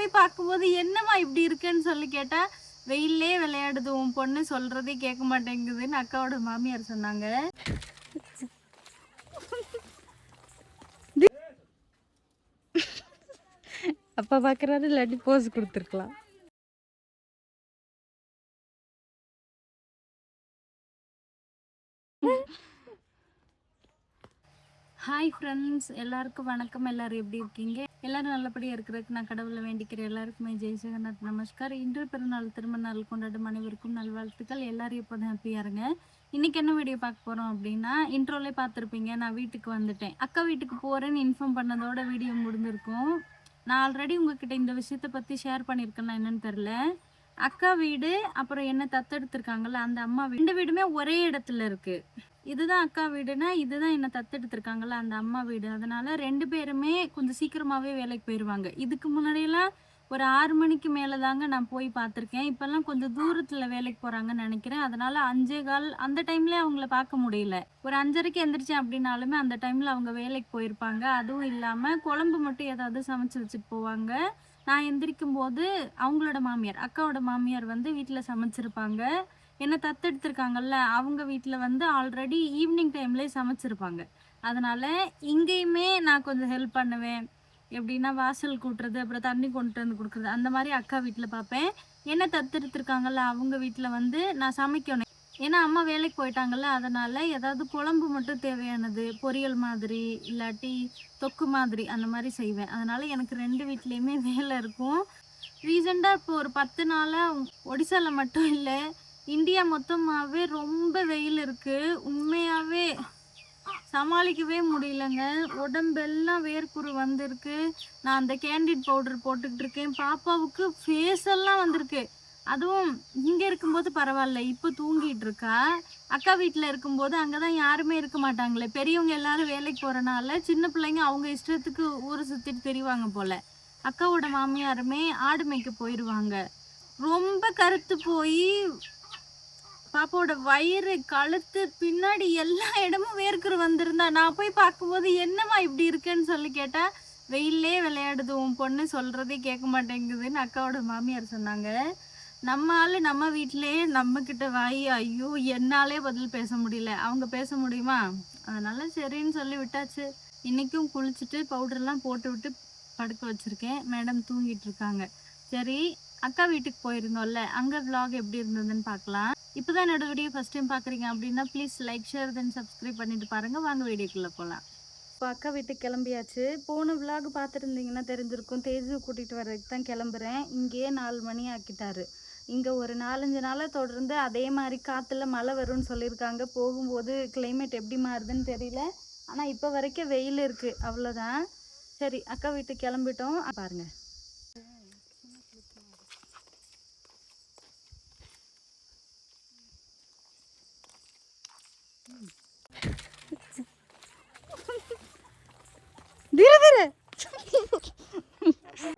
போய் பார்க்கும்போது என்னம்மா இப்படி இருக்குன்னு சொல்லி கேட்டால் வெயிலே விளையாடுது உன் பொண்ணு சொல்கிறதே கேட்க மாட்டேங்குதுன்னு அக்காவோட மாமியார் சொன்னாங்க. அப்பா பார்க்குறாரு, இல்லாட்டி போஸ் கொடுத்துருக்கலாம். ஹாய் ஃப்ரெண்ட்ஸ், எல்லாருக்கும் வணக்கம். எல்லோரும் எப்படி இருக்கீங்க? எல்லோரும் நல்லபடியாக இருக்கிறதுக்கு நான் கடவுளை வேண்டிக்கிறேன். எல்லாருக்குமே ஜெய் ஜெகநாத் நமஸ்கார். இன்று பிறநாள் திருமண நாள் கொண்டாடும் அனைவருக்கும் நல்வாழ்த்துக்கள். எல்லோரும் எப்போதும் ஹாப்பியாக இருங்க. இன்றைக்கி என்ன வீடியோ பார்க்க போகிறோம் அப்படின்னா, இன்ட்ரோலே பார்த்துருப்பீங்க, நான் வீட்டுக்கு வந்துட்டேன். அக்கா வீட்டுக்கு போகிறேன்னு இன்ஃபார்ம் பண்ணதோட வீடியோ முடிஞ்சிருக்கும். நான் ஆல்ரெடி உங்ககிட்ட இந்த விஷயத்தை பற்றி ஷேர் பண்ணியிருக்கேன்னா என்னன்னு தெரில. அக்கா வீடு அப்புறம் என்ன தத்தெடுத்திருக்காங்கல்ல அந்த அம்மா வீடு, ரெண்டு வீடுமே ஒரே இடத்துல இருக்குது. இதுதான் அக்கா வீடுனா இதுதான் என்ன தத்தெடுத்திருக்காங்கல்ல அந்த அம்மா வீடு. அதனால ரெண்டு பேருமே கொஞ்சம் சீக்கிரமாகவே வேலைக்கு போயிடுவாங்க. இதுக்கு முன்னாடியெல்லாம் ஒரு 6 மணிக்கு மேலே தாங்க நான் போய் பார்த்துருக்கேன். இப்போல்லாம் கொஞ்சம் தூரத்தில் வேலைக்கு போகிறாங்கன்னு நினைக்கிறேன். அதனால 5:15 அந்த டைம்லேயே அவங்கள பார்க்க முடியல. ஒரு 5:30க்கு எந்திரிச்சேன் அப்படின்னாலுமே அந்த டைமில் அவங்க வேலைக்கு போயிருப்பாங்க. அதுவும் இல்லாமல் குழம்பு மட்டும் ஏதாவது சமைச்சு வச்சுட்டு போவாங்க. நான் எந்திரிக்கும் போது அவங்களோட மாமியார், அக்காவோட மாமியார் வந்து வீட்டில் சமைச்சிருப்பாங்க. என்ன தத்தெடுத்திருக்காங்கல்ல அவங்க வீட்டில் வந்து ஆல்ரெடி ஈவினிங் டைம்லேயே சமைச்சிருப்பாங்க. அதனால் இங்கேயுமே நான் கொஞ்சம் ஹெல்ப் பண்ணுவேன். எப்படின்னா வாசல் கூட்டுறது, அப்புறம் தண்ணி கொண்டு வந்து கொடுக்குறது, அந்த மாதிரி அக்கா வீட்டில் பார்ப்பேன். என்ன தத்தெடுத்திருக்காங்கல்ல அவங்க வீட்டில் வந்து நான் சமைக்கணும். ஏன்னா அம்மா வேலைக்கு போயிட்டாங்கல்ல, அதனால் ஏதாவது குழம்பு மட்டும் தேவையானது, பொரியல் மாதிரி இல்லாட்டி தொக்கு மாதிரி அந்த மாதிரி செய்வேன். அதனால் எனக்கு 2 வீட்லேயுமே வேலை இருக்கும். ரீசெண்டாக இப்போ ஒரு 10 நாளாக ஒடிசாவில் மட்டும் இல்லை, இந்தியா மொத்தமாகவே ரொம்ப வெயில் இருக்குது. உண்மையாகவே சமாளிக்கவே முடியலங்க. உடம்பெல்லாம் வேர்க்குரு வந்திருக்கு. நான் அந்த கேண்டிட் பவுடர் போட்டுக்கிட்டு இருக்கேன். பாப்பாவுக்கு ஃபேஸ் எல்லாம் வந்திருக்கு. அதுவும் இங்கே இருக்கும்போது பரவாயில்ல, இப்போ தூங்கிட்டு இருக்கா. அக்கா வீட்டில் இருக்கும்போது அங்கே தான் யாருமே இருக்க மாட்டாங்களே, பெரியவங்க எல்லாரும் வேலைக்கு போகிறனால சின்ன பிள்ளைங்க அவங்க இஷ்டத்துக்கு ஊரை சுற்றிட்டு தெரிவாங்க போல். அக்காவோட மாமியாருமே ஆடு மேய்க்க போயிடுவாங்க. ரொம்ப கருத்து போய் பாப்பாவோட வயிறு, கழுத்து, பின்னாடி எல்லா இடமும் வேர்க்குரு வந்திருந்தா. நான் போய் பார்க்கும்போது என்னம்மா இப்படி இருக்குன்னு சொல்லி கேட்டால் வெயிலே விளையாடுது உன் பொண்ணு சொல்கிறதே கேட்க மாட்டேங்குதுன்னு அக்காவோட மாமியார் சொன்னாங்க. நம்ம ஆள் நம்ம வீட்டிலேயே நம்மக்கிட்ட வாய், ஐயோ என்னாலே பதில் பேச முடியல, அவங்க பேச முடியுமா? அதனால் சரின்னு சொல்லி விட்டாச்சு. இன்றைக்கும் குளிச்சுட்டு பவுடர்லாம் போட்டு விட்டு படுக்க வச்சுருக்கேன். மேடம் தூங்கிட்டு இருக்காங்க. சரி, அக்கா வீட்டுக்கு போயிருந்தோம்ல, அங்கே vlog எப்படி இருந்ததுன்னு பார்க்கலாம். இப்போ தான் என்னோட வீடியோ ஃபஸ்ட் டைம் பார்க்குறீங்க அப்படின்னா please like, share, then subscribe பண்ணிட்டு பாருங்கள். வாங்க வீடியோக்குள்ளே போகலாம். இப்போ அக்கா வீட்டுக்கு கிளம்பியாச்சு. போன vlog பார்த்துருந்தீங்கன்னா தெரிஞ்சிருக்கும். தேஜு கூட்டிகிட்டு வர்றதுக்கு தான் கிளம்புறேன். இங்கேயே 4 மணி ஆக்கிட்டாரு. இங்கே ஒரு 4-5 நாளாக தொடர்ந்து அதே மாதிரி காற்றுல மழை வரும்னு சொல்லியிருக்காங்க. போகும்போது கிளைமேட் எப்படி மாறுதுன்னு தெரியல. ஆனால் இப்போ வரைக்கும் வெயில் இருக்குது, அவ்வளோதான். சரி, அக்கா வீட்டுக்கு கிளம்பிட்டோம் பாருங்கள்.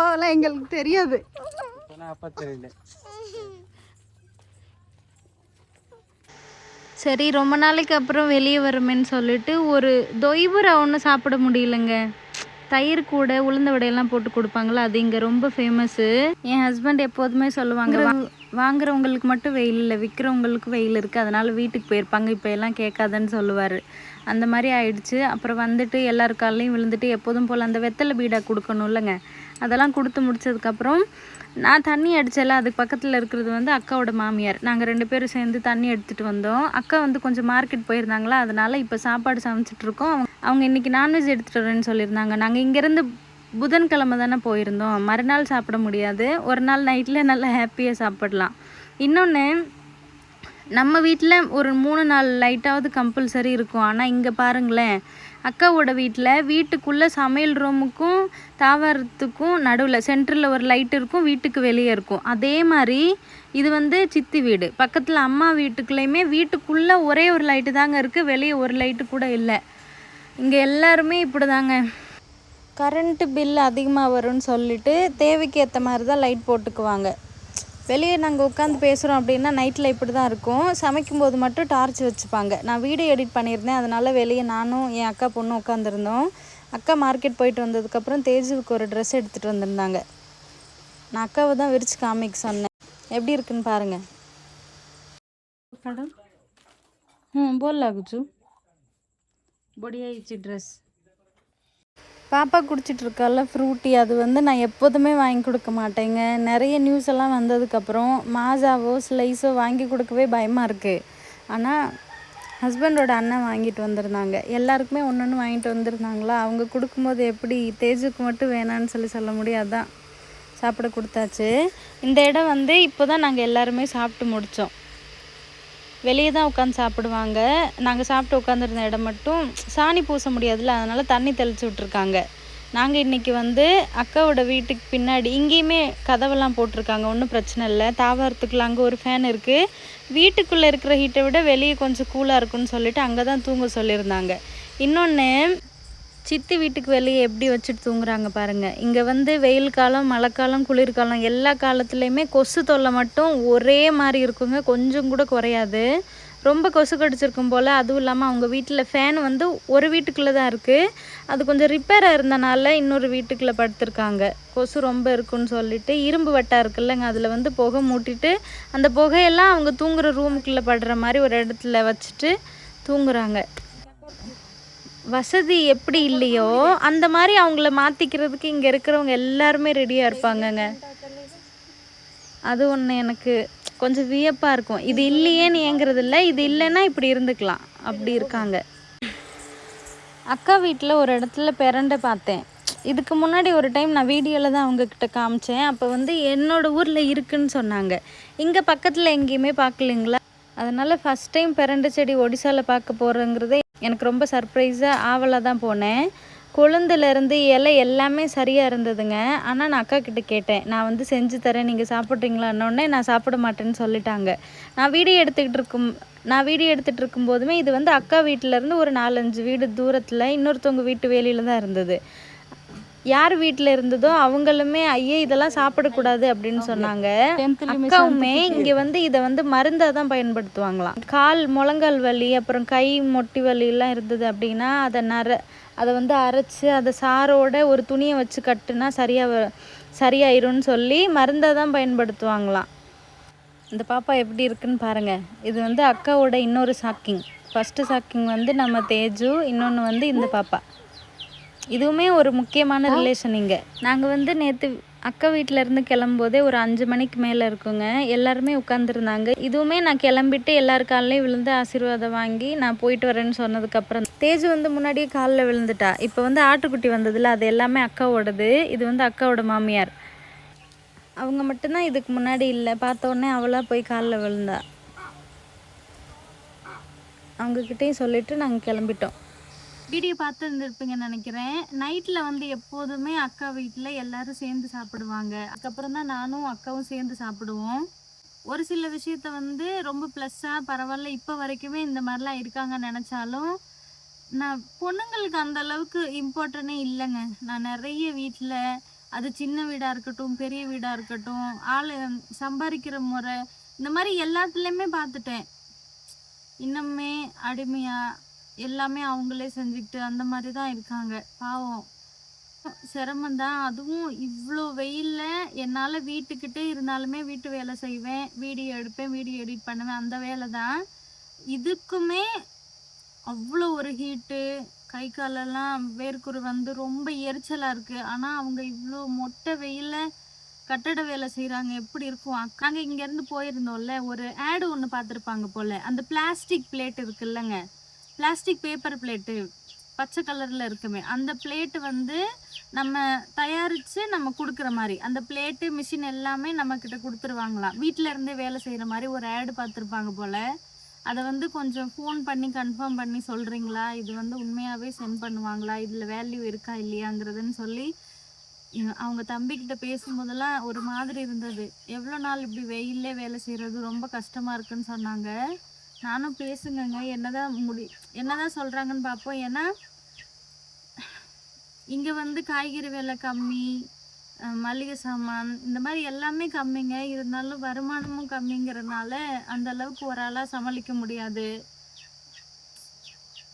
அதெல்லாம் எங்களுக்கு தெரியாது. சரி, ரொம்ப நாளைக்கு அப்புறம் வெளியே வருமேன்னு சொல்லிட்டு ஒரு தொய்வுரை ஒன்று சாப்பிட முடியலங்க. தயிர் கூட உளுந்த வடையெல்லாம் போட்டு கொடுப்பாங்களா, அது இங்கே ரொம்ப ஃபேமஸ்ஸு. என் ஹஸ்பண்ட் எப்போதுமே சொல்லுவாங்க, வாங்குறவங்களுக்கு மட்டும் வெயில் இல்லை, விற்கிறவங்களுக்கு வெயில் இருக்குது, அதனால் வீட்டுக்கு போயிருப்பாங்க, இப்போ எல்லாம் கேட்காதன்னு சொல்லுவார். அந்த மாதிரி ஆயிடுச்சு. அப்புறம் வந்துட்டு எல்லார் காலையும் விழுந்துட்டு எப்போதும் போல் அந்த வெத்தலை பீடா கொடுக்கணும் இல்லைங்க, அதெல்லாம் கொடுத்து முடிச்சதுக்கப்புறம் நான் தண்ணி அடித்தல, அதுக்கு பக்கத்தில் இருக்கிறது வந்து அக்காவோட மாமியார். நாங்கள் 2 பேரும் சேர்ந்து தண்ணி எடுத்துகிட்டு வந்தோம். அக்கா வந்து கொஞ்சம் மார்க்கெட் போயிருந்தாங்களா, அதனால் இப்போ சாப்பாடு சமைச்சிட்ருக்கோம். அவங்க இன்றைக்கி நான்வெஜ் எடுத்துகிட்டு வரேன்னு சொல்லியிருந்தாங்க. நாங்கள் இங்கேருந்து புதன்கிழமை தானே போயிருந்தோம், மறுநாள் சாப்பிட முடியாது, ஒரு நாள் நைட்டில் நல்லா ஹாப்பியாக சாப்பிடலாம். இன்னொன்று, நம்ம வீட்டில் ஒரு 3-4 லைட்டாவது கம்பல்சரி இருக்கும். ஆனால் இங்கே பாருங்களேன், அக்காவோட வீட்டில் வீட்டுக்குள்ளே சமையல் ரூமுக்கும் தாவரத்துக்கும் நடுவில் சென்டரில் ஒரு லைட் இருக்கும், வீட்டுக்கு வெளியே இருக்கும். அதே மாதிரி இது வந்து சித்தி வீடு. பக்கத்தில் அம்மா வீட்டுக்குள்ளேயுமே வீட்டுக்குள்ளே ஒரே ஒரு லைட்டு தாங்க இருக்குது, வெளியே ஒரு லைட்டு கூட இல்லை. இங்கே எல்லாருமே இப்படி தாங்க. கரண்ட்டு பில் அதிகமாக வரும்னு சொல்லிட்டு தேவைக்கு ஏற்ற மாதிரி தான் லைட் போட்டுக்குவாங்க. வெளியே நாங்கள் உட்காந்து பேசுகிறோம் அப்படின்னா நைட்டில் இப்படி தான் இருக்கும். சமைக்கும்போது மட்டும் டார்ச் வச்சுப்பாங்க. நான் வீடியோ எடிட் பண்ணியிருந்தேன், அதனால் வெளியே நானும் என் அக்கா பொண்ணும் உட்காந்துருந்தோம். அக்கா மார்க்கெட் போயிட்டு வந்ததுக்கப்புறம் தேஜுவுக்கு ஒரு ட்ரெஸ் எடுத்துகிட்டு வந்திருந்தாங்க. நான் அக்காவை தான் விரித்து காமிக்க சொன்னேன். எப்படி இருக்குன்னு பாருங்கள். போல் லாகுச்சு பொடியாயிடுச்சு ட்ரெஸ். பாப்பா குடிச்சிட்ருக்கால ஃப்ரூட்டி, அது வந்து நான் எப்போதுமே வாங்கி கொடுக்க மாட்டேங்க. நிறைய நியூஸ் எல்லாம் வந்ததுக்கப்புறம் மாஸாவோ ஸ்லைஸோ வாங்கி கொடுக்கவே பயமாக இருக்குது. ஆனால் ஹஸ்பண்டோட அண்ணன் வாங்கிட்டு வந்திருந்தாங்க. எல்லாருக்குமே ஒன்று ஒன்று வாங்கிட்டு வந்திருந்தாங்களா. அவங்க கொடுக்கும்போது எப்படி தேஜுக்கு மட்டும் வேணான்னு சொல்ல முடியாதான் சாப்பிட கொடுத்தாச்சு. இந்த இடம் வந்து இப்போ தான் நாங்கள் எல்லாருமே சாப்பிட்டு முடித்தோம். வெளியே தான் உட்காந்து சாப்பிடுவாங்க. நாங்கள் சாப்பிட்டு உட்காந்துருந்த இடம் மட்டும் சாணி பூச முடியாதுல்ல, அதனால் தண்ணி தெளித்து விட்ருக்காங்க. நாங்கள் இன்றைக்கி வந்து அக்காவோட வீட்டுக்கு பின்னாடி இங்கேயுமே கதவெல்லாம் போட்டிருக்காங்க. ஒன்றும் பிரச்சனை இல்லை, தாவரத்துக்குள்ள அங்கே ஒரு ஃபேன் இருக்குது. வீட்டுக்குள்ளே இருக்கிற ஹீட்டை விட வெளியே கொஞ்சம் கூலாக இருக்குன்னு சொல்லிட்டு அங்கே தான் தூங்க சொல்லியிருந்தாங்க. இன்னொன்று, சித்தி வீட்டுக்கு வெளியே எப்படி வச்சுட்டு தூங்குறாங்க பாருங்கள். இங்கே வந்து வெயில் காலம், மழைக்காலம், குளிர்காலம் எல்லா காலத்துலேயுமே கொசு தொல்லை மட்டும் ஒரே மாதிரி இருக்குங்க, கொஞ்சம் கூட குறையாது. ரொம்ப கொசு கடிச்சிருக்கும் போல். அதுவும் இல்லாமல் அவங்க வீட்டில் ஃபேன் வந்து ஒரு வீட்டுக்குள்ளே தான் இருக்குது. அது கொஞ்சம் ரிப்பேராக இருந்தனால இன்னொரு வீட்டுக்குள்ளே படுத்திருக்காங்க. கொசு ரொம்ப இருக்குன்னு சொல்லிட்டு இரும்பு வட்டா இருக்குல்லங்க, அதில் வந்து புகை மூட்டிட்டு அந்த புகையெல்லாம் அவங்க தூங்குகிற ரூமுக்குள்ளே படுற மாதிரி ஒரு இடத்துல வச்சுட்டு தூங்குறாங்க. வசதி எப்படி இல்லையோ அந்த மாதிரி அவங்கள மாற்றிக்கிறதுக்கு இங்கே இருக்கிறவங்க எல்லாருமே ரெடியாக இருப்பாங்கங்க. அது ஒன்று எனக்கு கொஞ்சம் வியப்பாக இருக்கும். இது இல்லையேன்னு ஏங்குறது இல்லை, இது இல்லைன்னா இப்படி இருந்துக்கலாம், அப்படி இருக்காங்க. அக்கா வீட்டில் ஒரு இடத்துல பிரண்டை பார்த்தேன். இதுக்கு முன்னாடி ஒரு டைம் நான் வீடியோவில் தான் அவங்கக்கிட்ட காமிச்சேன். அப்போ வந்து என்னோடய ஊரில் இருக்குதுன்னு சொன்னாங்க. இங்கே பக்கத்தில் எங்கேயுமே பார்க்கலிங்களா. அதனால் ஃபஸ்ட் டைம் பிரண்டை செடி ஒடிசாவில் பார்க்க போகிறேங்கிறதே எனக்கு ரொம்ப சர்ப்ரைஸாக ஆவலாக தான் போனேன். கொழுந்துலேருந்து இலை எல்லாமே சரியாக இருந்ததுங்க. ஆனால் நான் அக்கா கிட்டே கேட்டேன், நான் வந்து செஞ்சு தரேன், நீங்கள் சாப்பிட்றீங்களான்னொடனே நான் சாப்பிட மாட்டேன்னு சொல்லிட்டாங்க. நான் வீடியோ எடுத்துகிட்டு இருக்கும்போதுமே இது வந்து அக்கா வீட்டிலேருந்து ஒரு 4-5 வீடு தூரத்தில் இன்னொருத்தவங்க வீட்டு வேலையில் தான் இருந்தது. யார் வீட்டில் இருந்ததோ அவங்களுமே ஐயே இதெல்லாம் சாப்பிடக்கூடாது அப்படின்னு சொன்னாங்க. அக்காவுமே இங்கே வந்து இதை வந்து மருந்தாக தான் பயன்படுத்துவாங்களாம். முழங்கால் வலி, அப்புறம் கை மொட்டி வலியெல்லாம் இருந்தது அப்படின்னா அதை வந்து அரைச்சி அதை சாரோட ஒரு துணியை வச்சு கட்டுனா சரியாயிரும்னு சொல்லி மருந்தாக தான் பயன்படுத்துவாங்களாம். இந்த பாப்பா எப்படி இருக்குன்னு பாருங்கள். இது வந்து அக்காவோட இன்னொரு சாக்கிங். ஃபஸ்ட்டு சாக்கிங் வந்து நம்ம தேஜு, இன்னொன்று வந்து இந்த பாப்பா. இதுவுமே ஒரு முக்கியமான ரிலேஷன். இங்கே நாங்கள் வந்து நேற்று அக்கா வீட்டிலேருந்து கிளம்பும்போதே ஒரு 5 மணிக்கு மேலே இருக்குங்க. எல்லாருமே உட்காந்துருந்தாங்க. இதுவுமே நான் கிளம்பிட்டு எல்லார் காலையும் விழுந்து ஆசீர்வாதம் வாங்கி நான் போயிட்டு வரேன்னு சொன்னதுக்கப்புறம் தேஜு வந்து முன்னாடியே காலில் விழுந்துட்டா. இப்போ வந்து ஆட்டுக்குட்டி வந்ததில்ல, அது எல்லாமே அக்காவோடது. இது வந்து அக்காவோட மாமியார். அவங்க மட்டும்தான் இதுக்கு முன்னாடி இல்லை. பார்த்தோன்னே அவளாக போய் காலில் விழுந்தா. அவங்கக்கிட்டேயும் சொல்லிவிட்டு நாங்கள் கிளம்பிட்டோம். வீடியோ பார்த்து இருந்திருப்பீங்கன்னு நினைக்கிறேன். நைட்டில் வந்து எப்போதுமே அக்கா வீட்டில் எல்லோரும் சேர்ந்து சாப்பிடுவாங்க. அதுக்கப்புறம் தான் நானும் அக்காவும் சேர்ந்து சாப்பிடுவோம். ஒரு சில விஷயத்த வந்து ரொம்ப ப்ளஸ்ஸாக பரவாயில்ல இப்போ வரைக்குமே இந்த மாதிரிலாம் இருக்காங்கன்னு நினச்சாலும் நான் பொண்ணுங்களுக்கு அந்த அளவுக்கு இம்பார்ட்டனே இல்லைங்க. நான் நிறைய வீட்டில், அது சின்ன வீடாக இருக்கட்டும் பெரிய வீடாக இருக்கட்டும், ஆள் சம்பாதிக்கிற முறை, இந்த மாதிரி எல்லாத்துலேயுமே பார்த்துட்டேன். இன்னுமே அடிமையாக எல்லாமே அவங்களே செஞ்சுக்கிட்டு அந்த மாதிரி தான் இருக்காங்க. பாவம், சிரமந்தான். அதுவும் இவ்வளோ வெயிலில் என்னால் வீட்டுக்கிட்டே இருந்தாலுமே வீட்டு வேலை செய்வேன், வீடியோ எடுப்பேன், வீடியோ எடிட் பண்ணுவேன், அந்த வேலை தான். இதுக்குமே அவ்வளோ ஒரு ஹீட்டு, கை காலெல்லாம் வேர்க்குரு வந்து ரொம்ப எரிச்சலாக இருக்குது. ஆனால் அவங்க இவ்வளோ மொட்டை வெயிலில் கட்டட வேலை செய்கிறாங்க, எப்படி இருக்கும். நாங்கள் இங்கேருந்து போயிருந்தோம்ல, ஒரு ஆடு ஒன்று பார்த்துருப்பாங்க போல். அந்த பிளாஸ்டிக் பிளேட் இருக்குல்லங்க, பிளாஸ்டிக் பேப்பர் பிளேட்டு பச்சை கலரில் இருக்குமே, அந்த பிளேட்டு வந்து நம்ம தயாரித்து நம்ம கொடுக்குற மாதிரி அந்த பிளேட்டு மிஷின் எல்லாமே நம்மக்கிட்ட கொடுத்துருவாங்களாம். வீட்டில் இருந்தே வேலை செய்கிற மாதிரி ஒரு ஆடு பார்த்துருப்பாங்க போல். அதை வந்து கொஞ்சம் ஃபோன் பண்ணி கன்ஃபார்ம் பண்ணி சொல்கிறீங்களா, இது வந்து உண்மையாகவே சென்ட் பண்ணுவாங்களா, இதில் வேல்யூ இருக்கா இல்லையாங்கிறதுன்னு சொல்லி அவங்க தம்பிக்கிட்ட பேசும்போதெல்லாம் ஒரு மாதிரி இருந்தது. எவ்வளோ நாள் இப்படி வெயிலே வேலை செய்கிறது, ரொம்ப கஷ்டமாக இருக்குன்னு சொன்னாங்க. நானும் பேசுங்கங்க, என்னதான் சொல்கிறாங்கன்னு பார்ப்போம். ஏன்னா இங்கே வந்து காய்கறி விலை கம்மி, மளிகை சாமான் இந்த மாதிரி எல்லாமே கம்மிங்க. இருந்தாலும் வருமானமும் கம்மிங்கிறதுனால அந்த அளவுக்கு ஒரு ஆளாக சமாளிக்க முடியாது.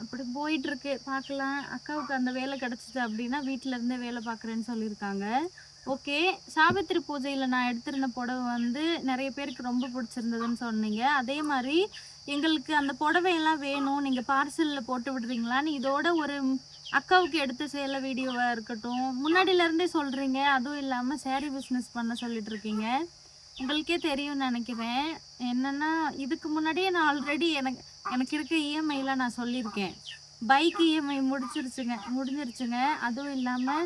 அப்படி போயிட்டுருக்கு. பார்க்கலாம். அக்காவுக்கு அந்த வேலை கிடச்சிது அப்படின்னா வீட்டில் இருந்தே வேலை பார்க்குறேன்னு சொல்லியிருக்காங்க. ஓகே. சாவித்திரி பூஜையில நான் எடுத்திருந்த புடவ வந்து நெறைய பேருக்கு ரொம்ப பிடிச்சிருந்ததுன்னு சொன்னீங்க. அதே மாரி எங்களுக்கு அந்த புடவையெல்லாம் வேணும். நீங்க பார்சல்ல போட்டு விடுறீங்களான்னு இதோட ஒரு அக்காவுக்கு எடுத்த சேல வீடியோவா இருக்கட்டும், முன்னாடில இருந்தே சொல்றீங்க. அதுவும் இல்லாம சாரி பிசினஸ் பண்ண சொல்லிட்டு இருக்கீங்க. உங்களுக்கே தெரியும்னு நெனைக்கிறேன். என்னன்னா, இதுக்கு முன்னாடியே நான் ஆல்ரெடி எனக்கு எனக்கு இருக்க இஎம்ஐலாம் நான் சொல்லியிருக்கேன். பைக் இஎம்ஐ முடிஞ்சிருச்சுங்க. அதுவும் இல்லாம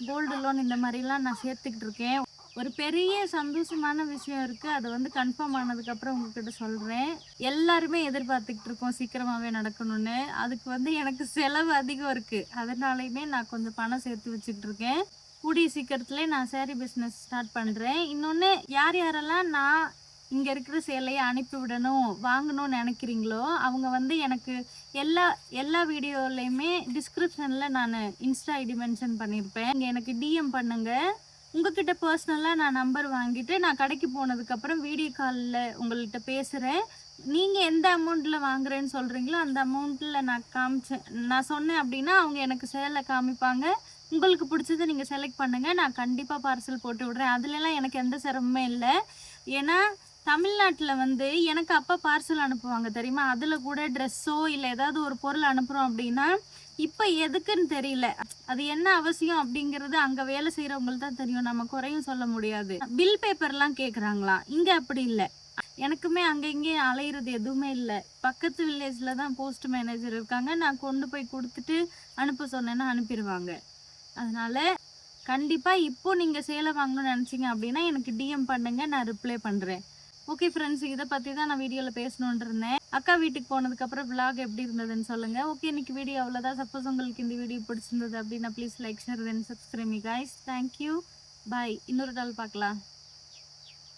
கோல்டு லோன் இந்த மாரிலாம் நான் சேர்த்துக்கிட்டு இருக்கேன். ஒரு பெரிய சந்தோஷமான விஷயம் இருக்கு. அது வந்து கன்ஃபார்ம் ஆனதுக்கப்புறம் உங்ககிட்ட சொல்றேன். எல்லாருமே எதிர்பார்த்துக்கிட்டு இருக்கோம் சீக்கிரமாவே நடக்கணும்னு. அதுக்கு வந்து எனக்கு செலவு அதிகம் இருக்கு. அதனாலயுமே நான் கொஞ்சம் பணம் சேர்த்து வச்சுக்கிட்டு இருக்கேன். கூடிய சீக்கிரத்திலே நான் சாரி பிசினஸ் ஸ்டார்ட் பண்றேன். இன்னொன்னு யார் யாரெல்லாம் நான் இங்க இருக்கிற சேலைய அனுப்பி விடணும், வாங்கணும்னு நெனைக்கிறீங்களோ, அவங்க வந்து எனக்கு எல்லா எல்லா வீடியோலயுமே டிஸ்கிரிப்ஷன்ல நானு இன்ஸ்டா ஐடி மென்ஷன் பண்ணியிருப்பேன். நீங்க எனக்கு டிஎம் பண்ணுங்க. உங்ககிட்ட பர்சனலா நான் நம்பர் வாங்கிட்டு, நான் கடைக்கு போனதுக்கப்புறம் வீடியோ கால்ல உங்கள்ட்ட பேசுறேன். நீங்க எந்த அமௌண்ட்ல வாங்குறேன்னு சொல்றீங்களோ, அந்த அமௌண்ட்ல நான் சொன்னேன் அப்டின்னா, அவங்க எனக்கு சேல காமிப்பாங்க. உங்களுக்கு பிடிச்சத நீங்க செலக்ட் பண்ணுங்க. நான் கண்டிப்பா பார்சல் போட்டு விடுறேன். அதுலலாம் எனக்கு எந்த சிரமமே இல்ல. ஏன்னா, தமிழ்நாட்டுல வந்து எனக்கு அப்பா பார்சல் அனுப்புவாங்க தெரியுமா? அதுல கூட ட்ரெஸ்ஸோ, இல்ல ஏதாவது ஒரு பொருள் அனுப்புறோம் அப்டின்னா, இப்ப எதுக்குன்னு தெரியல. அது என்ன அவசியம் அப்டிங்கிறது அங்க வேலை செய்றவங்களுக்கு தான் தெரியும். நம்ம குறையும் சொல்ல முடியாது. பில் பேப்பர்லாம் கேட்குறாங்களாம். இங்க அப்படி இல்ல. எனக்குமே அங்க இங்கேயும் அலையிறது எதுவுமே இல்ல. பக்கத்து வில்லேஜ்ல தான் போஸ்ட் மேனேஜர் இருக்காங்க. நான் கொண்டு போய் குடுத்துட்டு அனுப்ப சொன்னேன்னா அனுப்பிருவாங்க. அதனால கண்டிப்பா இப்போ நீங்க சேலை வாங்கணும்னு நினைச்சீங்க அப்படின்னா எனக்கு டிஎம் பண்ணுங்க. நான் ரிப்ளை பண்றேன். ஓகே ஃப்ரெண்ட்ஸ், இதை பத்தி தான் நான் வீடியோல பேசணும்னு இருந்தேன். அக்கா வீட்டுக்கு போனதுக்கு அப்புறம் விலாக் எப்படி இருந்ததுன்னு சொல்லுங்க. ஓகே, இன்னைக்கு வீடியோ அவ்வளவுதான். சப்போஸ் உங்களுக்கு இந்த வீடியோ பிடிச்சிருந்தது அப்படின்னா please like share then subscribe me guys. Thank you. Bye. இன்னொரு நாள் பார்க்கலாம்.